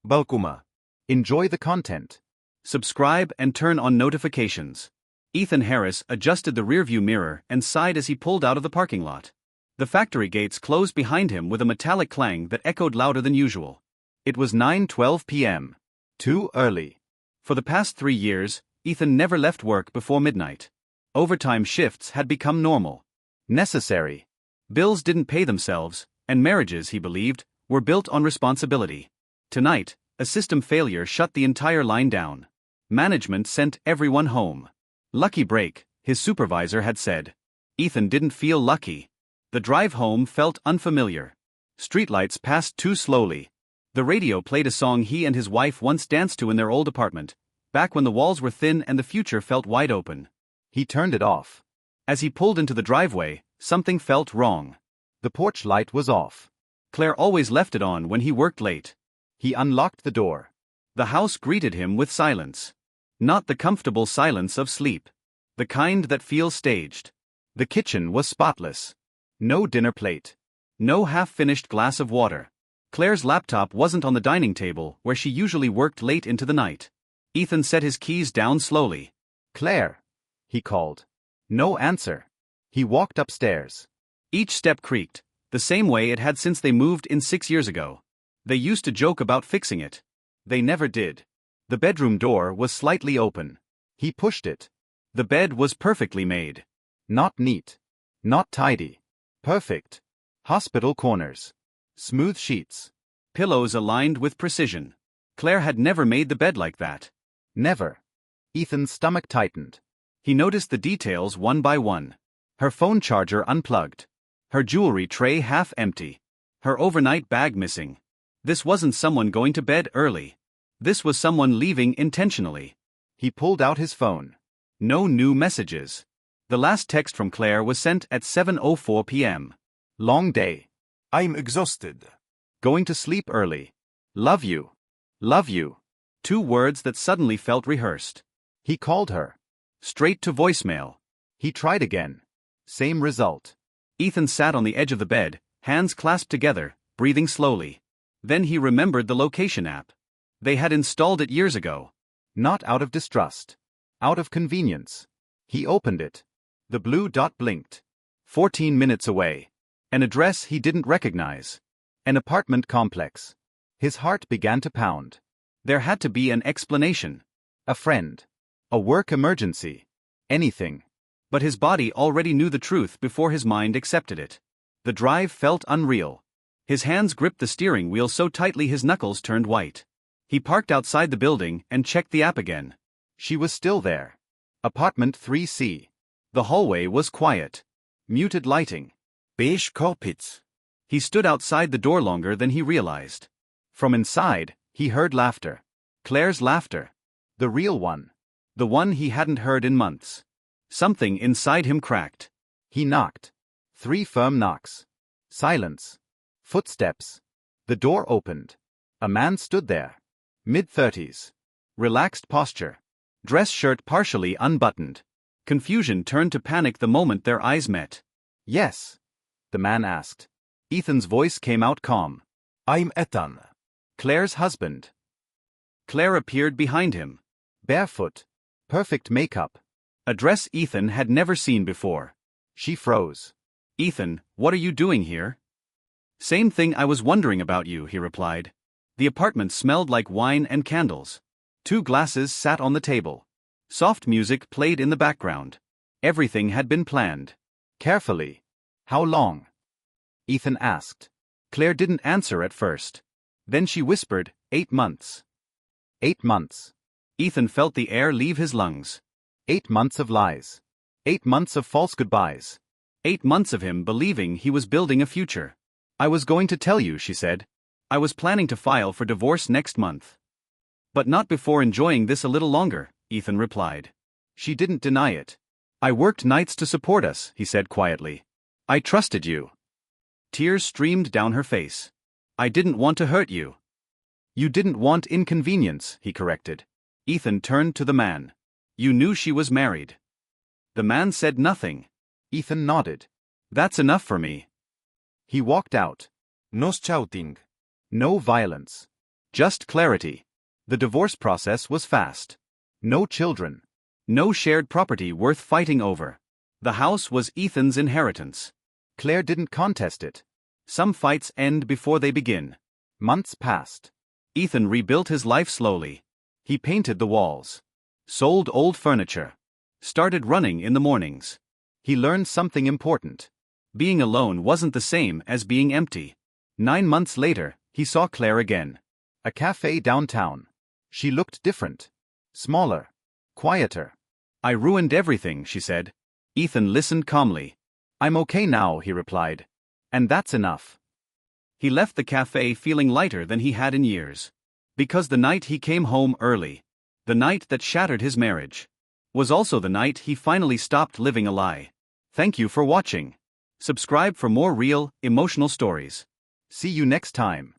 Balkuma. Enjoy the content. Subscribe and turn on notifications. Ethan Harris adjusted the rearview mirror and sighed as he pulled out of the parking lot. The factory gates closed behind him with a metallic clang that echoed louder than usual. It was 9:12 p.m. Too early. For the past 3 years, Ethan never left work before midnight. Overtime shifts had become normal. Necessary. Bills didn't pay themselves, and marriages, he believed, were built on responsibility. Tonight, a system failure shut the entire line down. Management sent everyone home. Lucky break, his supervisor had said. Ethan didn't feel lucky. The drive home felt unfamiliar. Streetlights passed too slowly. The radio played a song he and his wife once danced to in their old apartment, back when the walls were thin and the future felt wide open. He turned it off. As he pulled into the driveway, something felt wrong. The porch light was off. Claire always left it on when he worked late. He unlocked the door. The house greeted him with silence. Not the comfortable silence of sleep. The kind that feels staged. The kitchen was spotless. No dinner plate. No half-finished glass of water. Claire's laptop wasn't on the dining table where she usually worked late into the night. Ethan set his keys down slowly. "Claire," he called. No answer. He walked upstairs. Each step creaked, the same way it had since they moved in 6 years ago. They used to joke about fixing it. They never did. The bedroom door was slightly open. He pushed it. The bed was perfectly made. Not neat. Not tidy. Perfect. Hospital corners. Smooth sheets. Pillows aligned with precision. Claire had never made the bed like that. Never. Ethan's stomach tightened. He noticed the details one by one. Her phone charger unplugged. Her jewelry tray half empty. Her overnight bag missing. This wasn't someone going to bed early. This was someone leaving intentionally. He pulled out his phone. No new messages. The last text from Claire was sent at 7:04 p.m. Long day. I'm exhausted. Going to sleep early. Love you. Love you. 2 words that suddenly felt rehearsed. He called her. Straight to voicemail. He tried again. Same result. Ethan sat on the edge of the bed, hands clasped together, breathing slowly. Then he remembered the location app. They had installed it years ago. Not out of distrust. Out of convenience. He opened it. The blue dot blinked. 14 minutes away. An address he didn't recognize. An apartment complex. His heart began to pound. There had to be an explanation. A friend. A work emergency. Anything. But his body already knew the truth before his mind accepted it. The drive felt unreal. His hands gripped the steering wheel so tightly his knuckles turned white. He parked outside the building and checked the app again. She was still there. Apartment 3C. The hallway was quiet. Muted lighting. Beige carpets. He stood outside the door longer than he realized. From inside, he heard laughter. Claire's laughter. The real one. The one he hadn't heard in months. Something inside him cracked. He knocked. 3 firm knocks. Silence. Footsteps. The door opened. A man stood there. Mid-30s. Relaxed posture. Dress shirt partially unbuttoned. Confusion turned to panic the moment their eyes met. "Yes?" the man asked. Ethan's voice came out calm. I'm Ethan. Claire's husband. Claire appeared behind him. Barefoot. Perfect makeup. A dress Ethan had never seen before. She froze. "Ethan, what are you doing here?" "Same thing I was wondering about you," he replied. The apartment smelled like wine and candles. 2 glasses sat on the table. Soft music played in the background. Everything had been planned. Carefully. "How long?" Ethan asked. Claire didn't answer at first. Then she whispered, 8 months. 8 months. Ethan felt the air leave his lungs. 8 months of lies. 8 months of false goodbyes. 8 months of him believing he was building a future. "I was going to tell you," she said. "I was planning to file for divorce next month." "But not before enjoying this a little longer," Ethan replied. She didn't deny it. "I worked nights to support us," he said quietly. "I trusted you." Tears streamed down her face. "I didn't want to hurt you." "You didn't want inconvenience," he corrected. Ethan turned to the man. "You knew she was married." The man said nothing. Ethan nodded. "That's enough for me." He walked out. No shouting. No violence. Just clarity. The divorce process was fast. No children. No shared property worth fighting over. The house was Ethan's inheritance. Claire didn't contest it. Some fights end before they begin. Months passed. Ethan rebuilt his life slowly. He painted the walls. Sold old furniture. Started running in the mornings. He learned something important. Being alone wasn't the same as being empty. 9 months later, he saw Claire again. A cafe downtown. She looked different. Smaller. Quieter. I ruined everything, she said. Ethan listened calmly. I'm okay now, he replied. And that's enough. He left the cafe feeling lighter than he had in years. Because the night he came home early, the night that shattered his marriage, was also the night he finally stopped living a lie. Thank you for watching. Subscribe for more real, emotional stories. See you next time.